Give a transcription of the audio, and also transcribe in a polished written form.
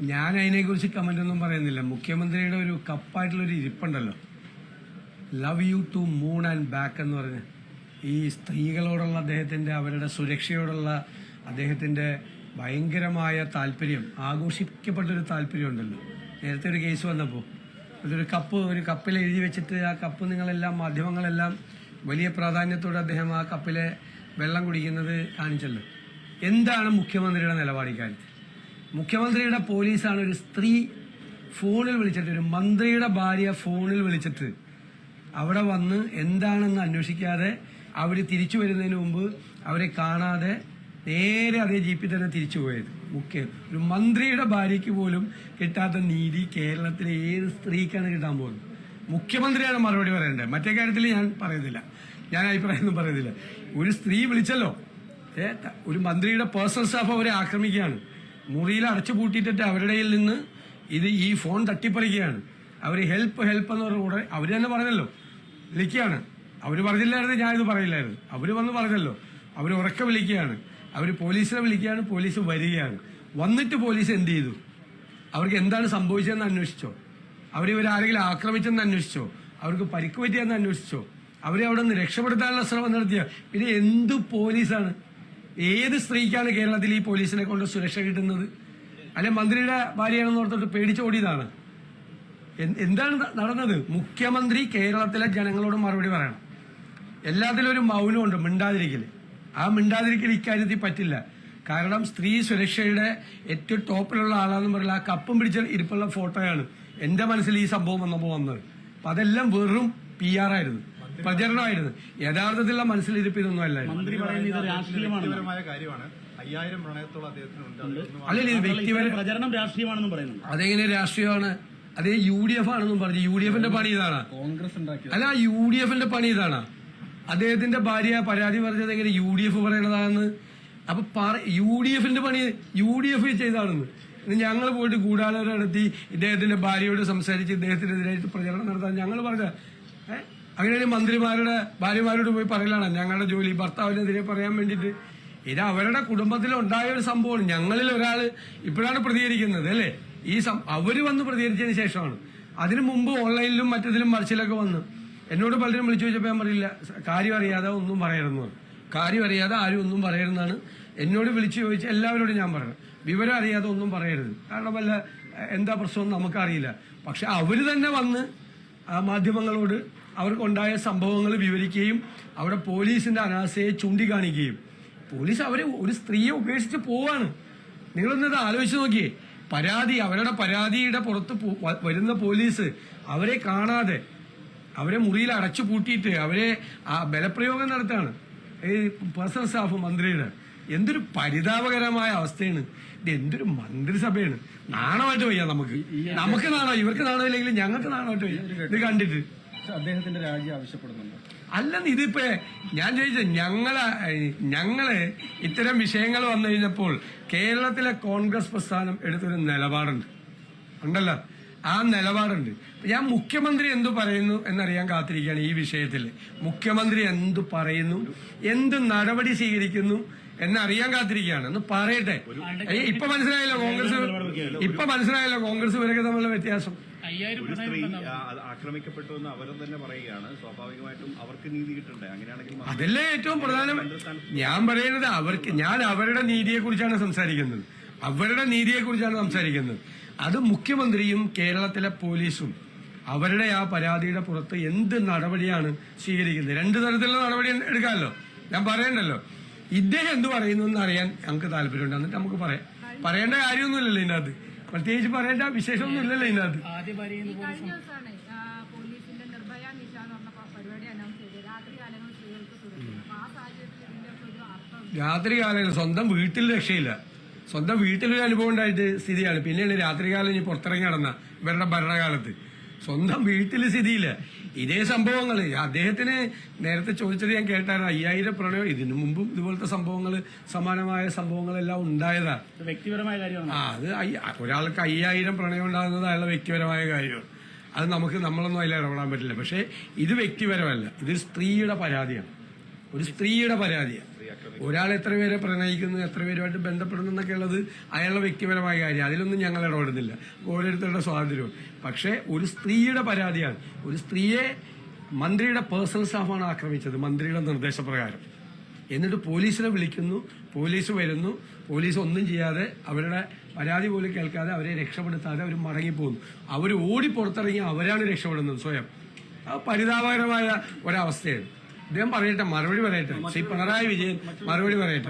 ഞാൻ അതിനെക്കുറിച്ച് കമന്റ് ഒന്നും പറയുന്നില്ല. മുഖ്യമന്ത്രിയുടെ ഒരു കപ്പായിട്ടുള്ളൊരു ഇരിപ്പുണ്ടല്ലോ, love you to moon and back എന്ന് പറഞ്ഞ് ഈ സ്ത്രീകളോടുള്ള അദ്ദേഹത്തിന്റെ, അവരുടെ സുരക്ഷയോടുള്ള അദ്ദേഹത്തിന്റെ ഭയങ്കരമായ താല്പര്യം, ആഘോഷിക്കപ്പെട്ടൊരു താല്പര്യമുണ്ടല്ലോ. നേരത്തെ ഒരു കേസ് വന്നപ്പോൾ ഒരു കപ്പിൽ എഴുതി വെച്ചിട്ട് ആ കപ്പ് നിങ്ങളെല്ലാം, മാധ്യമങ്ങളെല്ലാം വലിയ പ്രാധാന്യത്തോടെ അദ്ദേഹം ആ കപ്പിലെ വെള്ളം കുടിക്കുന്നത് കാണിച്ചല്ലോ. എന്താണ് മുഖ്യമന്ത്രിയുടെ നിലപാട് ഇക്കാര്യത്തിൽ? മുഖ്യമന്ത്രിയുടെ പോലീസാണ് ഒരു സ്ത്രീ ഫോണിൽ വിളിച്ചിട്ട്, ഒരു മന്ത്രിയുടെ ഭാര്യ ഫോണിൽ വിളിച്ചിട്ട് അവിടെ വന്ന് എന്താണെന്ന് അന്വേഷിക്കാതെ അവർ തിരിച്ചു വരുന്നതിന് മുമ്പ് അവരെ കാണാതെ നേരെ അതേ ജീപ്പിൽ തന്നെ തിരിച്ചു പോയത്. ഒരു മന്ത്രിയുടെ ഭാര്യയ്ക്ക് പോലും കിട്ടാത്ത നീതി കേരളത്തിലെ ഏത് സ്ത്രീക്കാണ് കിട്ടാൻ പോകുന്നത്? മുഖ്യമന്ത്രിയാണ് മറുപടി പറയേണ്ടത്. മറ്റേ കാര്യത്തിൽ ഞാൻ പറയുന്നില്ല, ഞാൻ അഭിപ്രായമൊന്നും പറയുന്നില്ല. ഒരു സ്ത്രീ വിളിച്ചല്ലോ, ഒരു മന്ത്രിയുടെ പേഴ്സണൽ സ്റ്റാഫ് അവരെ ആക്രമിക്കുകയാണ്, മുറിയിൽ അടച്ചു പൂട്ടിയിട്ടിട്ട് അവരുടെ നിന്ന് ഈ ഫോൺ തട്ടിപ്പറിക്കുകയാണ്. അവർ ഹെൽപ്പ് എന്ന് പറഞ്ഞ കൂടെ അവർ തന്നെ പറഞ്ഞല്ലോ, വിളിക്കുകയാണ്. അവർ പറഞ്ഞില്ലായിരുന്നു, ഞാനിത് പറയില്ലായിരുന്നു. അവർ വന്ന് പറഞ്ഞല്ലോ, അവർ ഉറക്കെ വിളിക്കുകയാണ്, അവർ പോലീസിനെ വിളിക്കുകയാണ്, പോലീസ് വരികയാണ്. വന്നിട്ട് പോലീസ് എന്ത് ചെയ്തു? അവർക്ക് എന്താണ് സംഭവിച്ചതെന്ന് അന്വേഷിച്ചോ? ഇവരാരെങ്കിലും ആക്രമിച്ചെന്ന് അന്വേഷിച്ചോ? അവർക്ക് പരിക്ക് പറ്റിയെന്ന് അന്വേഷിച്ചോ? അവരെ അവിടെ നിന്ന് രക്ഷപ്പെടുത്താനുള്ള ശ്രമം നടത്തിയ പിന്നെ എന്ത് പോലീസാണ്? ഏത് സ്ത്രീക്കാണ് കേരളത്തിൽ ഈ പോലീസിനെ കൊണ്ട് സുരക്ഷ കിട്ടുന്നത്? അല്ലെ മന്ത്രിയുടെ ഭാര്യയാണെന്ന് ഓർത്തിട്ട് പേടിച്ചോടിയതാണ്? എന്താണ് നടന്നത്? മുഖ്യമന്ത്രി കേരളത്തിലെ ജനങ്ങളോട് മറുപടി പറയണം. എല്ലാത്തിലും ഒരു മൗനമുണ്ട്, മിണ്ടാതിരിക്കല്. ആ മിണ്ടാതിരിക്കൽ ഇക്കാര്യത്തിൽ പറ്റില്ല. കാരണം സ്ത്രീ സുരക്ഷയുടെ ഏറ്റവും ടോപ്പിലുള്ള ആളാന്ന് പറഞ്ഞാൽ ആ കപ്പും പിടിച്ച ഇരിപ്പുള്ള ഫോട്ടോയാണ് എന്റെ മനസ്സിൽ ഈ സംഭവം വന്നപ്പോൾ വന്നത്. അപ്പൊ അതെല്ലാം വെറും PR ആയിരുന്നു, പ്രചരണമായിരുന്നു. യഥാർത്ഥത്തിലുള്ള മനസ്സിലിരിപ്പ് ഇതൊന്നും അല്ലായിരുന്നു. അല്ലല്ല, ഇത് പ്രചരണം രാഷ്ട്രീയമാണെന്നും പറയുന്നു. അതെങ്ങനെ രാഷ്ട്രീയമാണ്? അതേ UDF ആണെന്നും പറഞ്ഞു. UDFന്റെ പണി ഇതാണ്? അല്ല, UDFന്റെ പണി ഇതാണ്. അദ്ദേഹത്തിന്റെ ഭാര്യ പരാതി പറഞ്ഞത് എങ്ങനെ UDF പറയണതാണെന്ന്? അപ്പൊ UDFന്റെ പണി UDF ചെയ്താണെന്ന്. ഞങ്ങൾ പോയിട്ട് ഗൂഢാലോചന നടത്തി ഇദ്ദേഹത്തിന്റെ ഭാര്യയോട് സംസാരിച്ച് ഇദ്ദേഹത്തിനെതിരായിട്ട് പ്രചരണം നടത്താൻ ഞങ്ങൾ പറഞ്ഞ അങ്ങനെ മന്ത്രിമാരുടെ ഭാര്യമാരോട് പോയി പറയലാണ് ഞങ്ങളുടെ ജോലി, ഭർത്താവിനെതിരെ പറയാൻ വേണ്ടിയിട്ട്. ഇത് അവരുടെ കുടുംബത്തിൽ ഉണ്ടായ ഒരു സംഭവമാണ്. ഞങ്ങളിൽ ഒരാൾ ഇപ്പോഴാണ് പ്രതികരിക്കുന്നത് അല്ലേ? അവര് വന്ന് പ്രതികരിച്ചതിന് ശേഷമാണ്. അതിനു മുമ്പ് ഓൺലൈനിലും മറ്റതിലും മറിച്ചിലൊക്കെ വന്ന് എന്നോട് പലരും വിളിച്ചു ചോദിച്ചപ്പോൾ ഞാൻ പറയില്ല, കാര്യം അറിയാതെ ഒന്നും പറയരുതെന്ന് പറഞ്ഞു. കാര്യം അറിയാതെ ആരും ഒന്നും പറയരുതെന്നാണ് എന്നോട് വിളിച്ചു ചോദിച്ച എല്ലാവരോടും ഞാൻ പറഞ്ഞു. വിവരം അറിയാതെ ഒന്നും പറയരുത്, കാരണം വല്ല എന്താ പ്രശ്നം നമുക്കറിയില്ല. പക്ഷെ അവര് തന്നെ വന്ന് മാധ്യമങ്ങളോട് അവർക്കുണ്ടായ സംഭവങ്ങൾ വിവരിക്കുകയും അവിടെ പോലീസിന്റെ അനാസ്ഥയെ ചൂണ്ടിക്കാണിക്കുകയും, പോലീസ് അവരെ ഒരു സ്ത്രീയെ ഉപേക്ഷിച്ച് പോവാണ്. നിങ്ങളൊന്നത് ആലോചിച്ച് നോക്കിയേ. അവരുടെ പരാതിയുടെ പുറത്ത് വരുന്ന പോലീസ് അവരെ കാണാതെ അവരെ മുറിയിൽ അടച്ചു പൂട്ടിയിട്ട് അവരെ ബലപ്രയോഗം നടത്താണ് ഈ പേഴ്സണൽ സ്റ്റാഫ് മന്ത്രിയുടെ. എന്തൊരു പരിതാപകരമായ അവസ്ഥയാണ് ഇത്! എന്തൊരു മന്ത്രിസഭയാണ്! നാണമായിട്ട് വയ്യ നമുക്ക് നാണോ? ഇവർക്ക് നാണമില്ലെങ്കിലും ഞങ്ങൾക്ക് നാണമായിട്ട് വയ്യ ഇത് കണ്ടിട്ട്. അദ്ദേഹത്തിന്റെ രാജി ആവശ്യപ്പെടുന്നുണ്ട്. അല്ലെന്ന് ഇതിപ്പോ ഞാൻ ചോദിച്ചത്, ഞങ്ങള് ഇത്തരം വിഷയങ്ങൾ വന്നു കഴിഞ്ഞപ്പോൾ കേരളത്തിലെ കോൺഗ്രസ് പ്രസ്ഥാനം എടുത്തൊരു നിലപാടുണ്ട് ഉണ്ടല്ലോ, ആ നിലപാടുണ്ട്. ഞാൻ മുഖ്യമന്ത്രി എന്തു പറയുന്നു എന്നറിയാൻ കാത്തിരിക്കുകയാണ് ഈ വിഷയത്തിൽ. മുഖ്യമന്ത്രി എന്തു പറയുന്നു, എന്ത് നടപടി സ്വീകരിക്കുന്നു എന്നറിയാൻ കാത്തിരിക്കുകയാണ്. ഒന്ന് പറയട്ടെ. ഇപ്പൊ മനസ്സിലായല്ലോ കോൺഗ്രസ് ഇവരൊക്കെ തമ്മിലുള്ള വ്യത്യാസം. ഒരു സ്ത്രീ ആക്രമിക്കപ്പെട്ടു എന്ന് അവരും തന്നെ പറയുകയാണ്. സ്വാഭാവികമായിട്ടും അവർക്ക് നീതി കിട്ടണ്ടേ? അങ്ങനെയാണെങ്കിൽ അതല്ലേ ഏറ്റവും പ്രധാനം. ഞാൻ പറയുന്നത് ഞാൻ അവരുടെ നീതിയെ കുറിച്ചാണ് സംസാരിക്കുന്നത്. അത് മുഖ്യമന്ത്രിയും കേരളത്തിലെ പോലീസും അവരുടെ ആ പരാതിയുടെ പുറത്ത് എന്ത് നടപടിയാണ് സ്വീകരിക്കുന്നത്? രണ്ടു തരത്തിലുള്ള നടപടി എടുക്കാമല്ലോ, ഞാൻ പറയണ്ടല്ലോ. ഇദ്ദേഹം എന്ത് പറയുന്നു എന്നറിയാൻ ഞങ്ങൾക്ക് താല്പര്യമുണ്ട്. എന്നിട്ട് നമുക്ക് പറയേണ്ട കാര്യമൊന്നുമില്ലല്ലോ ഇതിനകത്ത്, പ്രത്യേകിച്ച് പറയേണ്ട വിശേഷമൊന്നും ഇല്ലല്ലോ ഇതിനകത്ത്. രാത്രികാലങ്ങൾ സ്വന്തം വീട്ടിൽ രക്ഷയില്ല. സ്വന്തം വീട്ടിലൊരു അനുഭവം ഉണ്ടായിട്ട് സ്ഥിതിയാണ്. പിന്നെയാണ് രാത്രികാലം ഇനി പുറത്തിറങ്ങി നടന്ന ഇവരുടെ ഭരണകാലത്ത് സ്വന്തം വീട്ടിൽ സ്ഥിതിയില്ല. ഇതേ സംഭവങ്ങൾ അദ്ദേഹത്തിന് നേരത്തെ ചോദിച്ചത് ഞാൻ കേട്ടായിരുന്നു. 5000 പ്രണയം, ഇതിനു മുമ്പും ഇതുപോലത്തെ സംഭവങ്ങൾ, സമാനമായ സംഭവങ്ങളെല്ലാം ഉണ്ടായതാ. വ്യക്തിപരമായ കാര്യമാണ്. അത് ഒരാൾക്ക് 5000 പ്രണയം ഉണ്ടാകുന്നത് അയാളുടെ വ്യക്തിപരമായ കാര്യമാണ്. അത് നമ്മളൊന്നും അതിൽ ഇടപെടാൻ പറ്റില്ല. പക്ഷെ ഇത് വ്യക്തിപരമല്ല, ഇതൊരു സ്ത്രീയുടെ പരാതിയാണ്, ഒരു സ്ത്രീയുടെ പരാതിയാണ്. ഒരാൾ എത്ര പേരെ പ്രണയിക്കുന്നു, എത്ര പേരുമായിട്ട് ബന്ധപ്പെടുന്നു എന്നൊക്കെ ഉള്ളത് അയാളുടെ വ്യക്തിപരമായ കാര്യം. അതിലൊന്നും ഞങ്ങൾ ഇടപെടുന്നില്ല. ഓരോരുത്തരുടെ സ്വാതന്ത്ര്യവും. പക്ഷേ ഒരു സ്ത്രീയുടെ പരാതിയാണ്. ഒരു സ്ത്രീയെ മന്ത്രിയുടെ പേഴ്സണൽ സ്റ്റാഫാണ് ആക്രമിച്ചത് മന്ത്രിയുടെ നിർദ്ദേശപ്രകാരം. എന്നിട്ട് പോലീസിനെ വിളിക്കുന്നു, പോലീസ് വരുന്നു, പോലീസ് ഒന്നും ചെയ്യാതെ അവരുടെ പരാതി പോലും കേൾക്കാതെ അവരെ രക്ഷപ്പെടുത്താതെ അവർ മടങ്ങിപ്പോകുന്നു. അവർ ഓടി പുറത്തിറങ്ങി അവരാണ് രക്ഷപ്പെടുന്നത് സ്വയം. അത് പരിതാപകരമായ ഒരവസ്ഥയാണ്. ഇദ്ദേഹം പറയട്ടെ, മറുപടി പറയട്ടെ. ശ്രീ പിണറായി വിജയൻ മറുപടി പറയട്ടെ.